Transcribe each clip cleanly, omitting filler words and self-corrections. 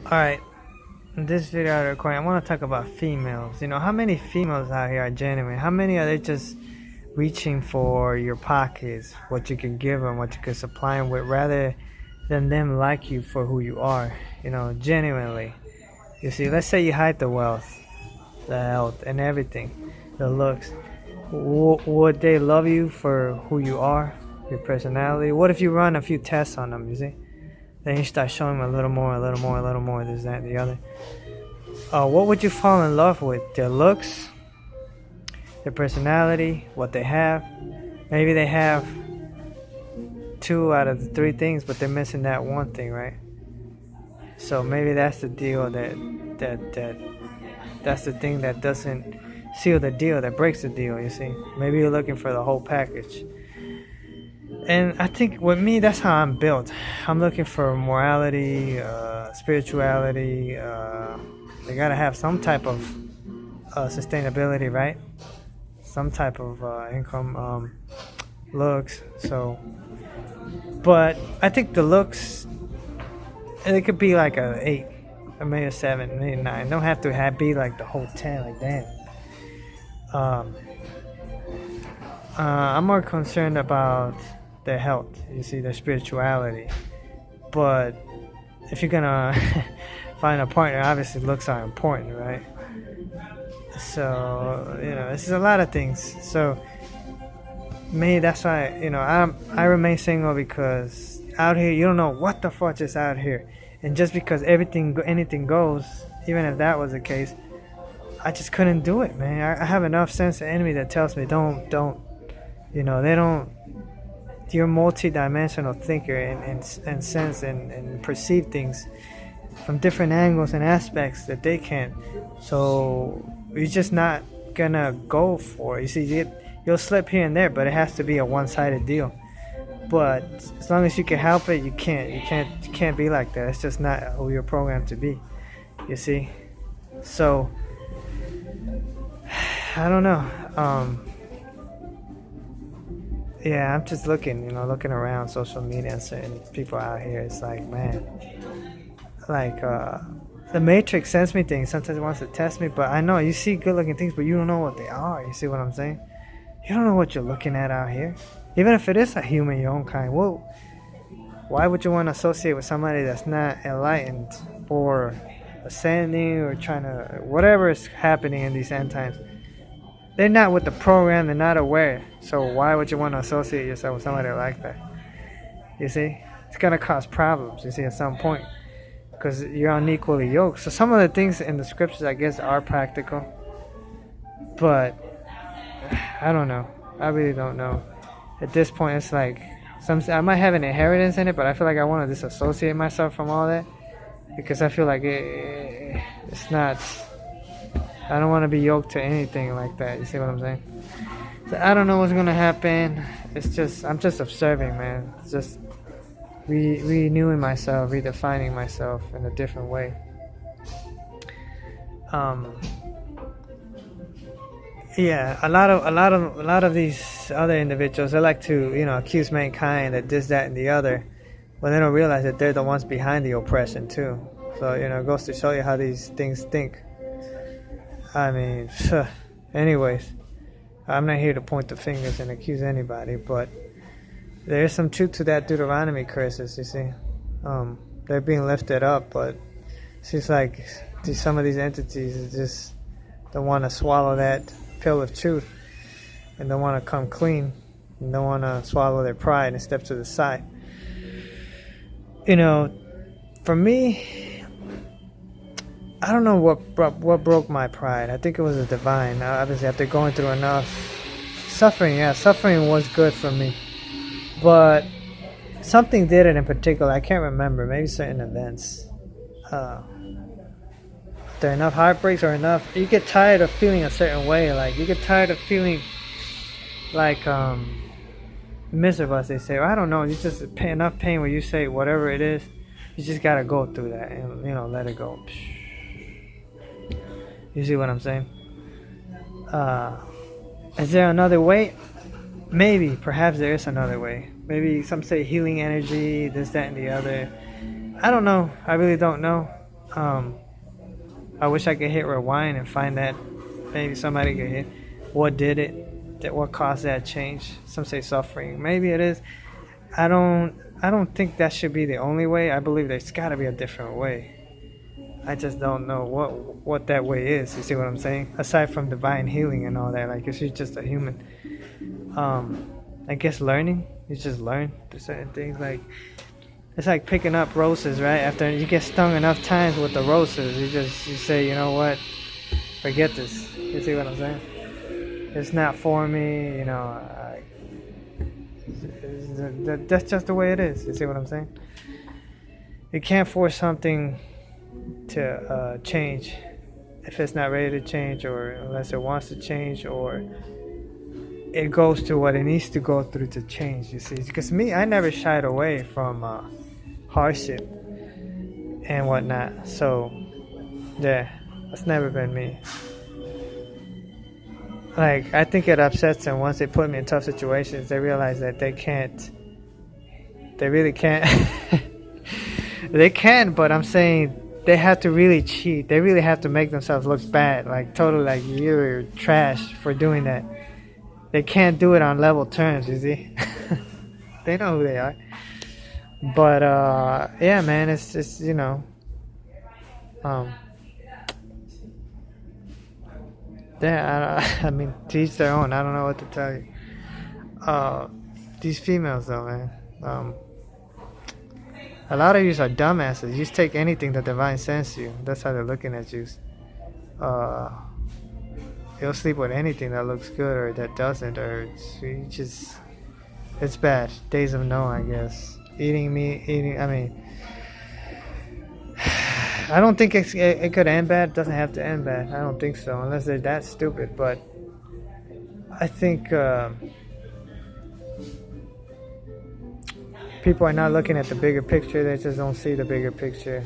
Alright, in this video I recording, I want to talk about females. You know, how many females out here are genuine? How many are they just reaching for your pockets, what you can give them, what you can supply them with, rather than them like you for who you are, you know, genuinely. You see, let's say you hide the wealth, the health, and everything, the looks. Would they love you for who you are, your personality? What if you run a few tests on them, you see? Then you start showing them a little more, a little more, a little more, this, that, and the other. What would you fall in love with? Their looks, their personality, what they have. Maybe they have 2 out of the 3 things, but they're missing that one thing, right? So maybe that's the deal that's the thing that doesn't seal the deal, that breaks the deal, you see. Maybe you're looking for the whole package. And I think with me, that's how I'm built. I'm looking for morality, spirituality. They gotta have some type of sustainability, right? Some type of income, looks. So, but I think the looks, it could be like a 8, maybe a 7, maybe a 9. Don't have to be like the whole 10. Like damn. I'm more concerned about their health, you see, their spirituality. But if you're gonna find a partner, obviously looks are important, right? So, you know, this is a lot of things. So me, that's why, you know, I remain single, because out here you don't know what the fuck is out here. And just because anything goes, even if that was the case, I just couldn't do it, man. I have enough sense of enemy that tells me don't, you know, they don't. You're a multi-dimensional thinker and sense and perceive things from different angles and aspects that they can't. So you're just not gonna go for it. You see, you'll slip here and there, but it has to be a one-sided deal. But as long as you can help it, you can't be like that. It's just not who you're programmed to be. You see, so I don't know. Yeah, I'm just looking around social media and certain people out here. It's like, man, like the Matrix sends me things. Sometimes it wants to test me, but I know you see good-looking things, but you don't know what they are. You see what I'm saying? You don't know what you're looking at out here. Even if it is a human, your own kind. Whoa, why would you want to associate with somebody that's not enlightened or ascending or trying to whatever is happening in these end times? They're not with the program, they're not aware. So why would you want to associate yourself with somebody like that? You see? It's going to cause problems, you see, at some point. Because you're unequally yoked. So some of the things in the scriptures, I guess, are practical. But, I don't know. I really don't know. At this point, it's like, I might have an inheritance in it, but I feel like I want to disassociate myself from all that. Because I feel like it's not... I don't want to be yoked to anything like that. You see what I'm saying? So I don't know what's gonna happen. I'm just observing, man. It's just renewing myself, redefining myself in a different way. Yeah, a lot of these other individuals, they like to, you know, accuse mankind that this, that, and the other, when they don't realize that they're the ones behind the oppression too. So, you know, it goes to show you how these things think. I mean, anyways, I'm not here to point the fingers and accuse anybody, but there is some truth to that Deuteronomy curses, you see. They're being lifted up, but it seems like some of these entities just don't want to swallow that pill of truth and don't want to come clean and don't want to swallow their pride and step to the side. You know, for me, I don't know what broke my pride. I think it was the divine. Obviously, after going through enough suffering, suffering was good for me. But something did it in particular. I can't remember. Maybe certain events. There are enough heartbreaks or enough. You get tired of feeling a certain way. Like you get tired of feeling like miserable, as they say. Or I don't know. You just enough pain where you say whatever it is. You just gotta go through that and let it go. You see what I'm saying? Is there another way? Maybe, perhaps there is another way. Maybe some say healing energy, this, that, and the other. I don't know. I really don't know. Um, I wish I could hit rewind and find that. Maybe somebody could hit what did it, that what caused that change. Some say suffering. Maybe it is. I don't. I don't think that should be the only way. I believe there's got to be a different way. I just don't know what that way is. You see what I'm saying? Aside from divine healing and all that, like if you're just a human, I guess learning. You just learn through certain things. Like it's like picking up roses, right? After you get stung enough times with the roses, you say, you know what? Forget this. You see what I'm saying? It's not for me. You know, that's just the way it is. You see what I'm saying? You can't force something to change if it's not ready to change, or unless it wants to change, or it goes through what it needs to go through to change. You see, because me, I never shied away from hardship and whatnot. So yeah, that's never been me. Like, I think it upsets them once they put me in tough situations. They realize that they really can't. They can, but I'm saying they have to really cheat. They really have to make themselves look bad, like totally like you're trash for doing that. They can't do it on level terms, you see. They know who they are. But yeah, man, it's just, you know, yeah, I mean, to each their own. I don't know what to tell you. These females, though, man. A lot of you are dumbasses. You just take anything that divine sends you. That's how they're looking at you. You'll sleep with anything that looks good or that doesn't, or it's bad. Days of no, I guess. Eating meat, I mean, I don't think it could end bad. It doesn't have to end bad. I don't think so, unless they're that stupid. But I think people are not looking at the bigger picture. They just don't see the bigger picture.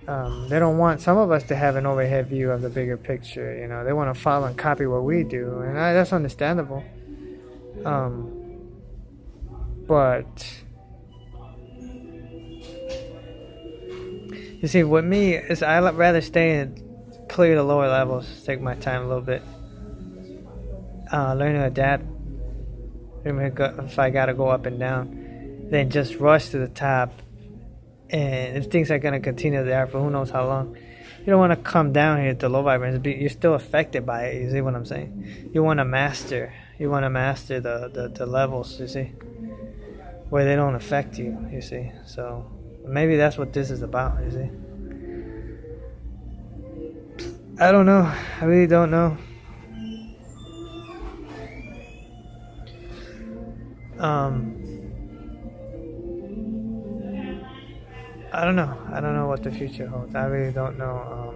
They don't want some of us to have an overhead view of the bigger picture. You know, they want to follow and copy what we do, and that's understandable. But you see, with me, is I'd rather stay and clear the lower levels, take my time a little bit, learn to adapt. If I gotta go up and down, then just rush to the top. And if things are gonna continue there for who knows how long, you don't want to come down here to low vibrations. You're still affected by it. You see what I'm saying? You want to master. You want to master the levels. You see, where they don't affect you. You see, so maybe that's what this is about. You see, I don't know. I really don't know. I don't know. I don't know what the future holds. I really don't know.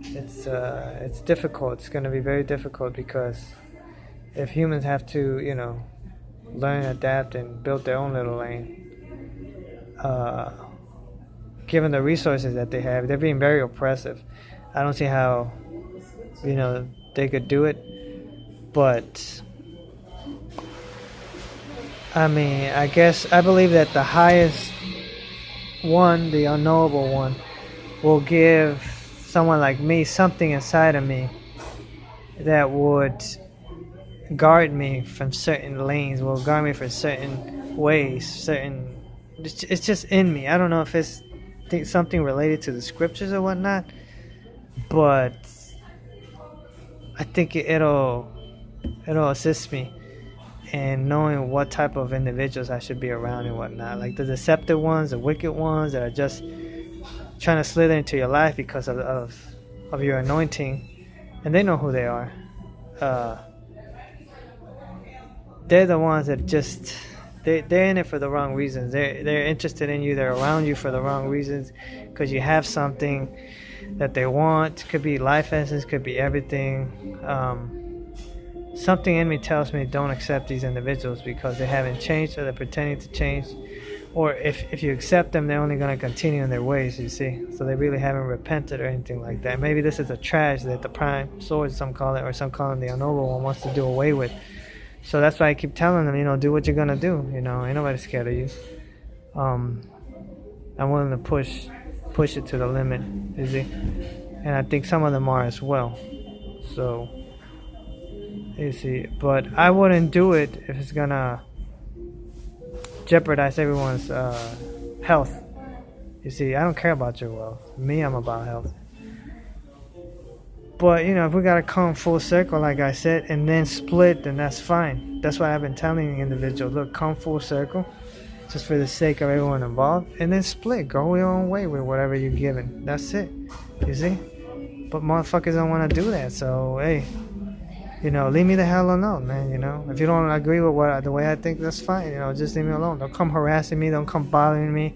It's difficult. It's going to be very difficult because if humans have to, you know, learn, adapt, and build their own little lane, given the resources that they have, they're being very oppressive. I don't see how, you know, they could do it. But I mean, I guess I believe that the highest one, the unknowable one, will give someone like me something inside of me that would guard me from certain lanes, will guard me from certain ways, it's just in me. I don't know if it's something related to the scriptures or whatnot, but I think it'll assist me and knowing what type of individuals I should be around and whatnot. Like the deceptive ones, the wicked ones that are just trying to slither into your life because of your anointing, and they know who they are. They're the ones that just they're in it for the wrong reasons. They're interested in you. They're around you for the wrong reasons because you have something that they want. Could be life essence, could be everything. Something in me tells me don't accept these individuals because they haven't changed or they're pretending to change. Or if you accept them, they're only going to continue in their ways, you see. So they really haven't repented or anything like that. Maybe this is a trash that the prime sword, some call it, or some call it the unknown one, wants to do away with. So that's why I keep telling them, you know, do what you're going to do. You know, ain't nobody scared of you. I'm willing to push push it to the limit, you see. And I think some of them are as well. So, you see, but I wouldn't do it if it's gonna jeopardize everyone's health. You see, I don't care about your wealth. Me, I'm about health. But you know, if we gotta come full circle, like I said, and then split, then that's fine. That's why I've been telling the individual, look, come full circle, just for the sake of everyone involved, and then split. Go your own way with whatever you're given. That's it. You see? But motherfuckers don't want to do that. So hey, you know, leave me the hell alone, man. You know, if you don't agree with the way I think, that's fine. You know, just leave me alone. Don't come harassing me. Don't come bothering me.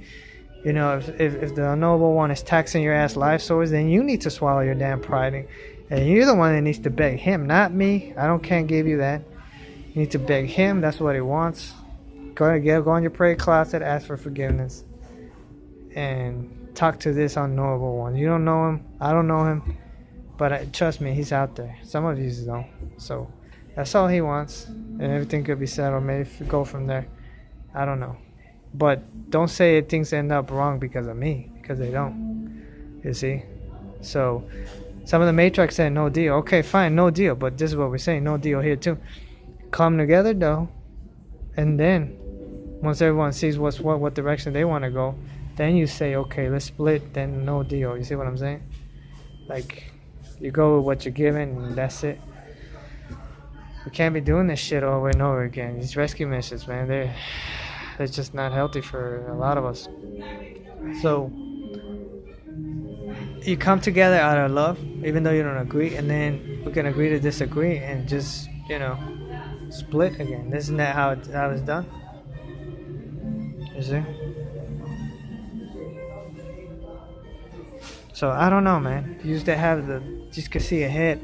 You know, if the unknowable one is taxing your ass life source, then you need to swallow your damn pride. And you're the one that needs to beg him, not me. Can't give you that. You need to beg him. That's what he wants. Go on your prayer closet, ask for forgiveness, and talk to this unknowable one. You don't know him. I don't know him. But trust me, he's out there. Some of you don't. So that's all he wants. And everything could be settled. Maybe go from there. I don't know. But don't say things end up wrong because of me. Because they don't. You see? So some of the Matrix said no deal. Okay, fine, no deal. But this is what we're saying. No deal here too. Come together though. And then once everyone sees what direction they want to go, then you say, okay, let's split. Then no deal. You see what I'm saying? Like, you go with what you're given, and that's it. We can't be doing this shit over and over again. These rescue missions, man, they're just not healthy for a lot of us. So you come together out of love, even though you don't agree, and then we can agree to disagree and just, you know, split again. Isn't that how it's done? Is it? So I don't know, man. You used to have just could see ahead.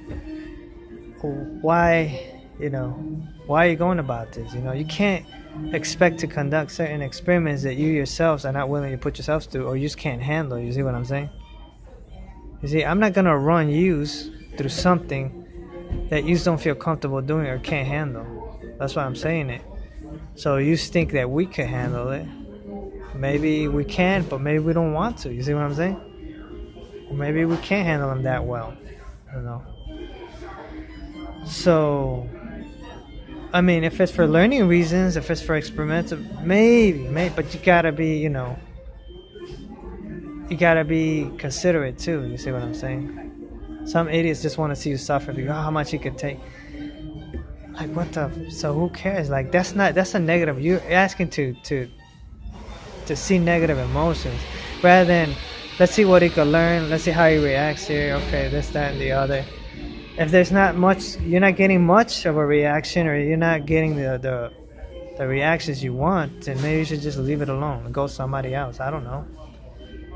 Why are you going about this? You know, you can't expect to conduct certain experiments that you yourselves are not willing to put yourselves through, or you just can't handle. You see what I'm saying? You see, I'm not gonna run yous through something that you don't feel comfortable doing or can't handle. That's why I'm saying it. So you think that we can handle it. Maybe we can, but maybe we don't want to. You see what I'm saying? Or maybe we can't handle them that well. I don't know. So, I mean, if it's for learning reasons, if it's for experimental, maybe, but you gotta be, you know, you gotta be considerate too. You see what I'm saying? Some idiots just want to see you suffer because how much you can take. Like, what the? So who cares? Like, that's a negative. You're asking to see negative emotions rather than let's see what he could learn. Let's see how he reacts here. Okay, this, that, and the other. If there's not much, you're not getting much of a reaction, or you're not getting the reactions you want, then maybe you should just leave it alone and go somebody else. I don't know.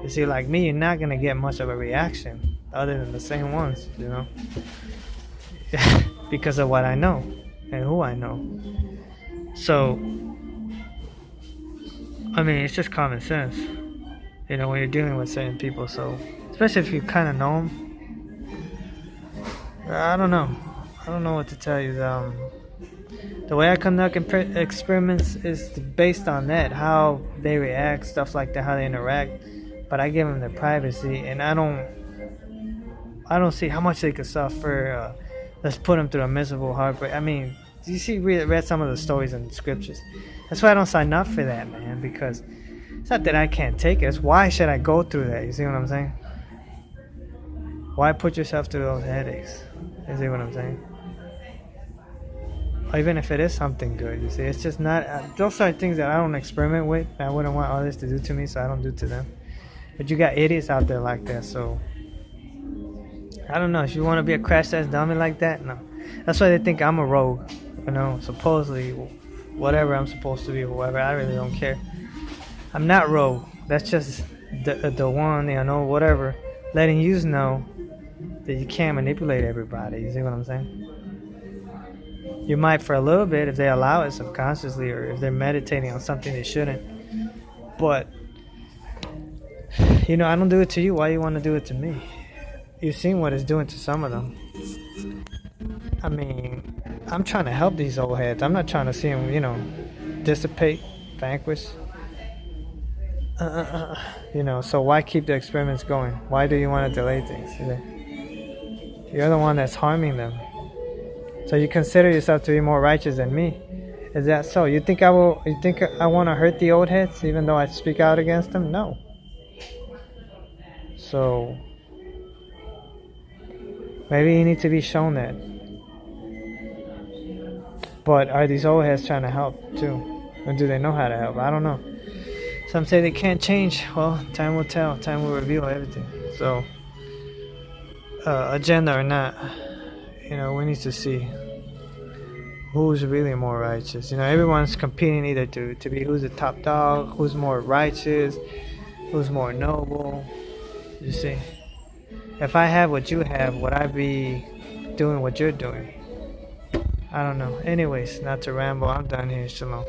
You see, like me, you're not gonna get much of a reaction other than the same ones, you know, because of what I know and who I know. So, I mean, it's just common sense, you know, when you're dealing with certain people. So, especially if you kind of know them. I don't know what to tell you. The way I conduct experiments is based on that, how they react, stuff like that, how they interact. But I give them their privacy, and I don't see how much they could suffer. Let's put them through a miserable heartbreak. I mean, you see, read some of the stories in the scriptures. That's why I don't sign up for that, man. Because it's not that I can't take it. It's why should I go through that? You see what I'm saying? Why put yourself through those headaches? You see what I'm saying? Or even if it is something good, you see, it's just not. Those are things that I don't experiment with. I wouldn't want others to do to me, so I don't do to them. But you got idiots out there like that, so I don't know. If you want to be a crash test dummy like that, no. That's why they think I'm a rogue. You know, supposedly, whatever I'm supposed to be, whoever. I really don't care. I'm not rogue. That's just the one, you know, whatever, letting you know that you can't manipulate everybody. You see what I'm saying? You might for a little bit if they allow it subconsciously, or if they're meditating on something they shouldn't. But you know, I don't do it to you. Why you want to do it to me? You've seen what it's doing to some of them. I mean, I'm trying to help these old heads. I'm not trying to see them, you know, dissipate, vanquish. You know, so why keep the experiments going? Why do you want to delay things? You're the one that's harming them. So you consider yourself to be more righteous than me. Is that so? You think I will? You think I want to hurt the old heads, even though I speak out against them? No. So maybe you need to be shown that. But are these old heads trying to help too, or do they know how to help? I don't know. Some say they can't change. Well, time will tell. Time will reveal everything. So, agenda or not, you know, we need to see who's really more righteous. You know, everyone's competing either to be who's the top dog, who's more righteous, who's more noble. You see, if I have what you have, would I be doing what you're doing? I don't know. Anyways, not to ramble. I'm done here. Shalom.